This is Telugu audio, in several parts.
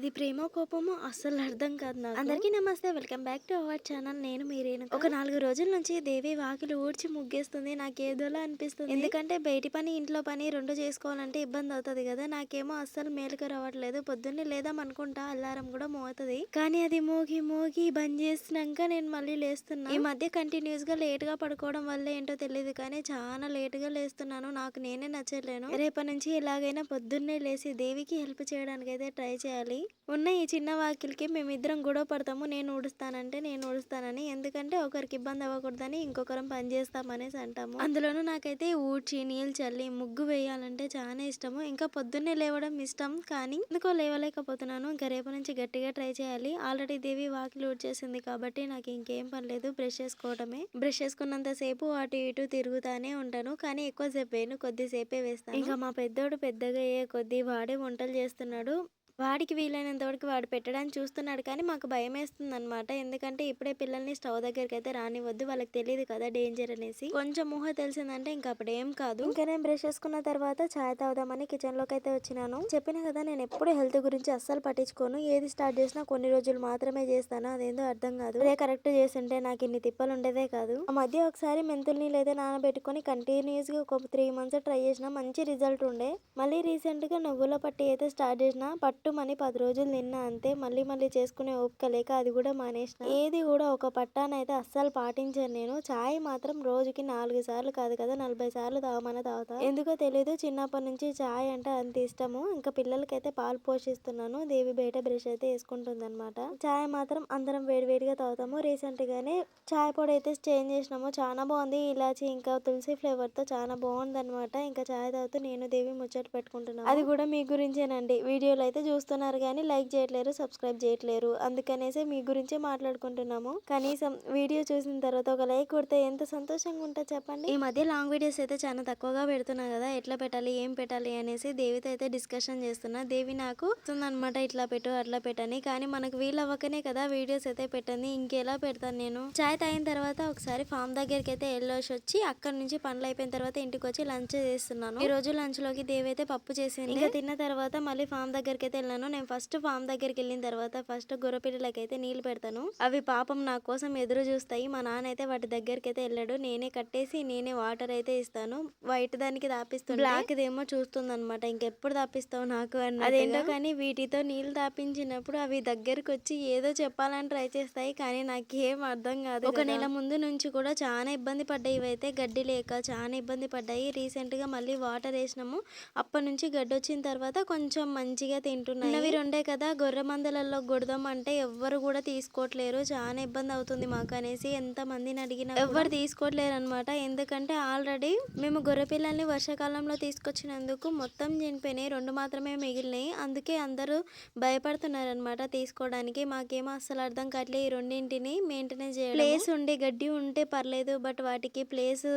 ఇది ప్రేమో, కోపమో అస్సలు అర్థం కాదు నాకు. అందరికీ నమస్తే. Welcome back to our channel. నేను మీ రేణుక. ఒక 4 రోజుల నుంచి దేవి వాకిలి ఊడ్చి ముగ్గేస్తుంది. నాకేదోలా అనిపిస్తుంది. ఎందుకంటే బయటి పని, ఇంట్లో పని 2 చేసుకోవాలంటే ఇబ్బంది అవుతది కదా. నాకేమో అస్సలు మేలుకు రావట్లేదు. పొద్దున్నే లేదాం అనుకుంటా, అల్లారం కూడా మోగుతది. కానీ అది మోగి మోగి బంద్ చేసినాక నేను మళ్ళీ లేస్తున్నా. ఈ మధ్య కంటిన్యూస్ గా లేట్ గా పడుకోవడం వల్ల ఏంటో తెలియదు కానీ చాలా లేట్ గా లేస్తున్నాను. నాకు నేనే నచ్చలేను. రేపటి నుంచి ఎలాగైనా పొద్దున్నే లేసి దేవికి హెల్ప్ చేయడానికి అయితే ట్రై చేయాలి. ఉన్న ఈ చిన్న వాకిలికి మేమిద్దరం గొడవ పడతాము. నేను ఊడుస్తానని. ఎందుకంటే ఒకరికి ఇబ్బంది అవ్వకూడదని ఇంకొకరం పని చేస్తామనేసి అంటాము. అందులోనూ నాకైతే ఊడ్చి నీళ్ళు చల్లి ముగ్గు వేయాలంటే చాలా ఇష్టము. ఇంకా పొద్దున్నే లేవడం ఇష్టం కానీ ఎందుకో లేవలేకపోతున్నాను. ఇంకా రేపు నుంచి గట్టిగా ట్రై చేయాలి. ఆల్రెడీ దేవి వాకిలి ఊడ్చేసింది కాబట్టి నాకు ఇంకేం పని లేదు, బ్రష్ చేసుకోవడమే. బ్రష్ చేసుకున్నంత సేపు అటు ఇటు తిరుగుతానే ఉంటాను. కానీ ఎక్కువసేపు వేయను, కొద్దిసేపే వేస్తాను. ఇంకా మా పెద్దోడు పెద్దగా అయ్యే కొద్దీ వాడే వంటలు చేస్తున్నాడు. వాడికి వీలైనంత వరకు వాడు పెట్టడానికి చూస్తున్నాడు కానీ మాకు భయమేస్తుంది అనమాట. ఎందుకంటే ఇప్పుడే పిల్లల్ని స్టవ్ దగ్గరికి అయితే రానివ్వద్దు, వాళ్ళకి తెలియదు కదా డేంజర్ అనేసి. కొంచెం ఊహ తెలిసిందంటే ఇంకా అప్పుడు ఏం కాదు. ఇంకా నేను బ్రష్ చేసుకున్న తర్వాత చాయ్ తాగుదామని కిచెన్ లోకి అయితే వచ్చినాను. చెప్పిన కదా నేను ఎప్పుడు హెల్త్ గురించి అస్సలు పట్టించుకోను. ఏది స్టార్ట్ చేసినా కొన్ని రోజులు మాత్రమే చేస్తాను. అదేందో అర్థం కాదు. అదే కరెక్ట్ చేస్తుంటే నాకు ఇన్ని తిప్పలు ఉండేదే కాదు. ఆ మధ్య ఒకసారి మెంతులు నీళ్ళు అయితే నానబెట్టుకొని కంటిన్యూస్ గా ఒక 3 months ట్రై చేసిన, మంచి రిజల్ట్ ఉండే. మళ్ళీ రీసెంట్ గా నువ్వుల పట్టి అయితే స్టార్ట్ చేసిన. పట్టుమని 10 రోజులు తిన్నా అంతే. మళ్ళీ చేసుకునే ఓపిక లేక అది కూడా మానేసిన. ఏది కూడా ఒక పట్టానైతే అస్సలు పాటించాను నేను. చాయ్ మాత్రం రోజుకి 4 సార్లు కాదు కదా, 40 సార్లు తాగుతా. ఎందుకో తెలీదు, చిన్నప్పటి నుంచి చాయ్ అంటే అంత ఇష్టము. ఇంకా పిల్లలకైతే పాలు పోషిస్తున్నాను. దేవి బయట బ్రష్ అయితే వేసుకుంటుంది అనమాట. చాయ్ మాత్రం అందరం వేడివేడిగా తాగుతాము. రీసెంట్ గానే చాయ్ పొడి అయితే చేంజ్ చేసినాము. చాలా బాగుంది. ఇలాచి ఇంకా తులసి ఫ్లేవర్ తో చాలా బాగుంది అనమాట. ఇంకా చాయ్ తాగుతూ నేను దేవి ముచ్చట పెట్టుకుంటున్నాను. అది కూడా మీ గురించేనండి. వీడియోలో అయితే చూస్తున్నారు కానీ లైక్ చేయట్లేరు, సబ్స్క్రైబ్ చేయట్లేరు. అందుకనేసి మీ గురించే మాట్లాడుకుంటున్నాము. కనీసం వీడియో చూసిన తర్వాత ఒక లైక్ కొడితే ఎంత సంతోషంగా ఉంటుంది చెప్పండి. ఈ మధ్య లాంగ్ వీడియోస్ అయితే చాలా తక్కువగా పెడుతున్నా కదా, ఎట్లా పెట్టాలి ఏం పెట్టాలి అనేసి దేవితో అయితే డిస్కషన్ చేస్తున్నా. దేవి నాకు అనమాట ఇట్లా పెట్టు అట్లా పెట్టని. కానీ మనకు వీలు అవ్వకనే కదా వీడియోస్ అయితే పెట్టండి. ఇంకెలా పెడతాను నేను. చాయ్ తాగిన తర్వాత ఒకసారి ఫామ్ దగ్గరికి అయితే వెళ్ళొచ్చి వచ్చి అక్కడ నుంచి పనులు అయిపోయిన తర్వాత ఇంటికి వచ్చి లంచ్ చేస్తున్నాను. ఈ రోజు లంచ్ లోకి దేవి అయితే పప్పు చేసింది. ఇంకా తిన్న తర్వాత మళ్ళీ ఫామ్ దగ్గరికి అయితే వెళ్ళాను. నేను ఫస్ట్ ఫామ్ దగ్గరికి వెళ్ళిన తర్వాత ఫస్ట్ గొర్రెపిల్లలకైతే నీళ్లు పెడతాను. అవి పాపం నా కోసం ఎదురు చూస్తాయి. మా నాన్న అయితే వాటి దగ్గరికి అయితే వెళ్ళాడు. నేనే కట్టేసి నేనే వాటర్ అయితే ఇస్తాను. వైట్ దానికి తాపిస్తాను, బ్లాక్ దేమో చూస్తుంది అనమాట. ఇంకెప్పుడు తాపిస్తావు నాకు అని. అదేంటో కానీ వీటితో నీళ్లు తాపించినప్పుడు అవి దగ్గరకు వచ్చి ఏదో చెప్పాలని ట్రై చేస్తాయి కానీ నాకేం అర్థం కాదు. ఒక నెల ముందు నుంచి కూడా చాలా ఇబ్బంది పడ్డాయి. ఇవైతే గడ్డి లేక చాలా ఇబ్బంది పడ్డాయి. రీసెంట్ గా మళ్ళీ వాటర్ వేసినాము. అప్పటి నుంచి గడ్డి వచ్చిన తర్వాత కొంచెం మంచిగా తింటున్నాయి. ఉన్నవి 2 కదా, గొర్రె మందలలో గొడదాం అంటే ఎవ్వరు కూడా తీసుకోవట్లేరు. చాలా ఇబ్బంది అవుతుంది మాకు అనేసి ఎంత మందిని అడిగినా ఎవ్వరు తీసుకోవట్లేరు అనమాట. ఎందుకంటే ఆల్రెడీ మేము గొర్రె పిల్లల్ని వర్షాకాలంలో తీసుకొచ్చినందుకు మొత్తం చనిపోయినాయి, 2 మాత్రమే మిగిలినాయి. అందుకే అందరూ భయపడుతున్నారు అనమాట తీసుకోవడానికి. మాకేమో అస్సలు అర్థం కావట్లేదు ఈ రెండింటిని మెయింటెనెన్స్ చేయడం. ప్లేస్ ఉండి గడ్డి ఉంటే పర్లేదు, బట్ వాటికి ప్లేస్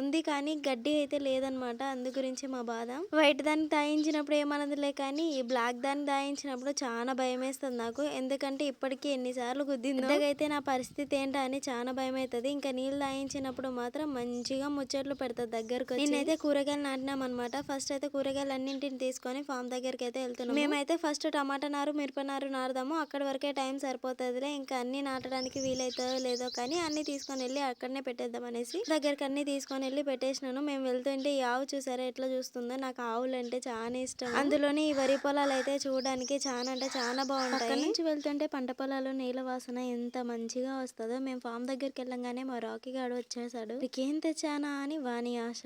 ఉంది కానీ గడ్డి అయితే లేదనమాట. అందు గురించి మా బాధ. వైట్ దాన్ని తాయించినప్పుడు ఏమన్నదిలే కానీ ఈ బ్లాక్ దాన్ని తాయించినప్పుడు చాలా భయం వేస్తుంది నాకు. ఎందుకంటే ఇప్పటికీ ఎన్నిసార్లు గుద్దిందో. అయితే నా పరిస్థితి ఏంటా అని చాలా భయం అవుతుంది. ఇంకా నీళ్ళు తాయించినప్పుడు మాత్రం మంచిగా ముచ్చట్లు పెడతా దగ్గరకు. నేనైతే కూరగాయలు నాటినాం అనమాట. ఫస్ట్ అయితే కూరగాయలు అన్నింటిని తీసుకొని ఫామ్ దగ్గరికి అయితే వెళ్తున్నాం. మేమైతే ఫస్ట్ టమాటా నారు, మిరప నారు నాటుదాము. అక్కడి వరకే టైం సరిపోతుందిలే. ఇంకా అన్ని నాటడానికి వీలైతుందో లేదో కానీ అన్ని తీసుకొని వెళ్ళి అక్కడనే పెట్టేద్దాం అనేసి దగ్గరికి అన్ని తీసుకొని వెళ్ళి పెట్టేసినాను. మేము వెళ్తుంటే ఈ ఆవు చూసారా ఎట్లా చూస్తుందో. నాకు ఆవులు అంటే చాలా ఇష్టం. అందులోని ఈ వరి పొలాలు అయితే చూడడానికి చాలా అంటే చాలా బాగుంటాయి. అక్కడ నుంచి వెళ్తుంటే పంట పొలాలు నీళ్ళ వాసన ఎంత మంచిగా వస్తుందో. మేము ఫామ్ దగ్గరికి వెళ్ళంగానే మా రాకీ గాడు వచ్చేసాడు. నీకేం తెచ్చానా అని వాని ఆశ.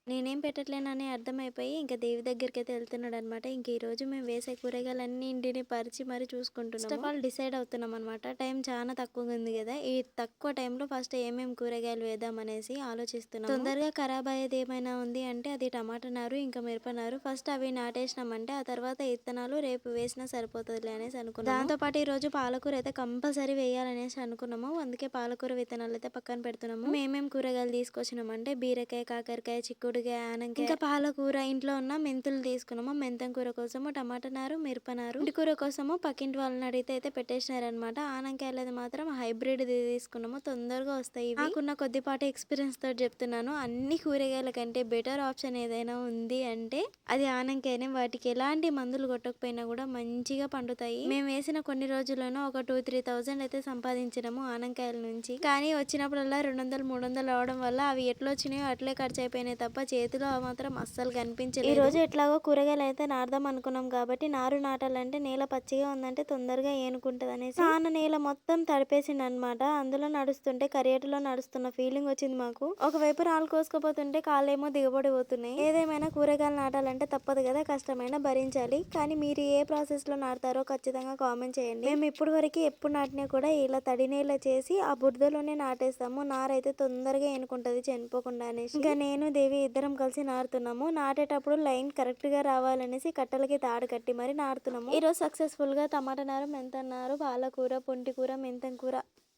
నేనేం పెట్టట్లేనని అర్థమైపోయి ఇంకా దేవి దగ్గరికి అయితే వెళ్తున్నాడు అనమాట. ఇంక ఈ రోజు మేము వేసే కూరగాయలన్నీ ఇంటిని పరిచి మరి చూసుకుంటున్నాం. ఫస్ట్ ఆఫ్ ఆల్ డిసైడ్ అవుతున్నాం అనమాట. టైం చాలా తక్కువగా ఉంది కదా, ఈ తక్కువ టైంలో ఫస్ట్ ఏమేమి కూరగాయలు వేద్దాం అనేసి ఆలోచిస్తున్నాం. తొందరగా ఖరాబ్ అయ్యేది ఏమైనా ఉంది అంటే అది టమాటా నారు ఇంకా మిరప నారు. ఫస్ట్ అవి నాటేసినామంటే ఆ తర్వాత ఇత్తనాలు రేపు వేసినా సరిపోతుంది అనేసి అనుకున్నాం. దాంతో పాటు ఈ రోజు పాలకూర అయితే కంపల్సరీ వేయాలనేసి అనుకున్నాము. అందుకే పాలకూర విత్తనాలు అయితే పక్కన పెడుతున్నాము. మేమేం కూరగాయలు తీసుకొచ్చినామంటే బీరకాయ, కాకరకాయ, చిక్కుడు చిక్కుడుకాయ, ఆనంకాయ, ఇంకా పాలకూర, ఇంట్లో ఉన్న మెంతులు తీసుకున్నాము. మెంతం కూర కోసము టమాటా నారు, మిరపనారు, ఇంటి కూర కోసము పక్కింటి వాళ్ళని అడిగితే అయితే పెట్టేసినారనమాట. ఆనంకాయలది మాత్రం హైబ్రిడ్ తీసుకున్నాము, తొందరగా వస్తాయి. నాకున్న కొద్దిపాటి ఎక్స్పీరియన్స్ తోటి చెప్తున్నాను. అన్ని కూరగాయల కంటే బెటర్ ఆప్షన్ ఏదైనా ఉంది అంటే అది ఆనంకాయనే. వాటికి ఎలాంటి మందులు కొట్టకపోయినా కూడా మంచిగా పండుతాయి. మేము వేసిన కొన్ని రోజుల్లోనూ ఒక 2-3 thousand అయితే సంపాదించినాము ఆనంకాయల నుంచి. కానీ వచ్చినప్పుడల్లా 200-300 రావడం వల్ల అవి ఎట్లా వచ్చినాయో అట్లే ఖర్చు అయిపోయినాయి తప్ప చేతిలో మాత్రం అస్సలు కనిపించలేదు. ఈ రోజు ఎట్లాగో కూరగాయలు అయితే నాటుదాం అనుకున్నాం కాబట్టి నారు నాటాలంటే నేల పచ్చిగా ఉందంటే తొందరగా ఏనుకుంటది అనేసి నాన్న నేల మొత్తం తడిపేసిండు అనమాట. అందులో నడుస్తుంటే కరియేటలో నడుస్తున్న ఫీలింగ్ వచ్చింది మాకు. ఒకవైపు రాళ్ళు కోసుకపోతుంటే కాళ్ళేమో దిగబడిపోతున్నాయి. ఏదేమైనా కూరగాయలు నాటాలంటే తప్పదు కదా, కష్టమైనా భరించాలి. కానీ మీరు ఏ ప్రాసెస్ లో నాటుతారో ఖచ్చితంగా కామెంట్ చేయండి. మేము ఇప్పుడు వరకు ఎప్పుడు నాటినా కూడా ఇలా తడి నేల చేసి ఆ బురదలోనే నాటేస్తాము. నారైతే తొందరగా ఎనుకుంటది చనిపోకుండా అనేసి. ఇంకా నేను దేవి ఇద్దరం కలిసి నాటుతున్నాము. నాటేటప్పుడు లైన్ కరెక్ట్ గా రావాలనేసి కట్టెలకి తాడు కట్టి మరి నాటుతున్నాము. ఈ రోజు సక్సెస్ఫుల్ గా టమాటా నారు, మెంతం నారు, పాలకూర, పొంటి కూర, మెంతం కూర,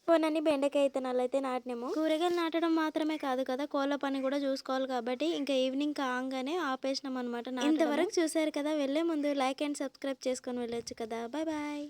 కొనని బెండకాయ విత్తనాలు అయితే నాటినాము. కూరగాయలు నాటడం మాత్రమే కాదు కదా, కోళ్ళ పని కూడా చూసుకోవాలి కాబట్టి ఇంకా ఈవినింగ్ కాగానే ఆపేసినాం అనమాట. ఇంతవరకు చూసారు కదా, వెళ్లే ముందు లైక్ అండ్ సబ్స్క్రైబ్ చేసుకొని వెళ్ళొచ్చు కదా. Bye bye.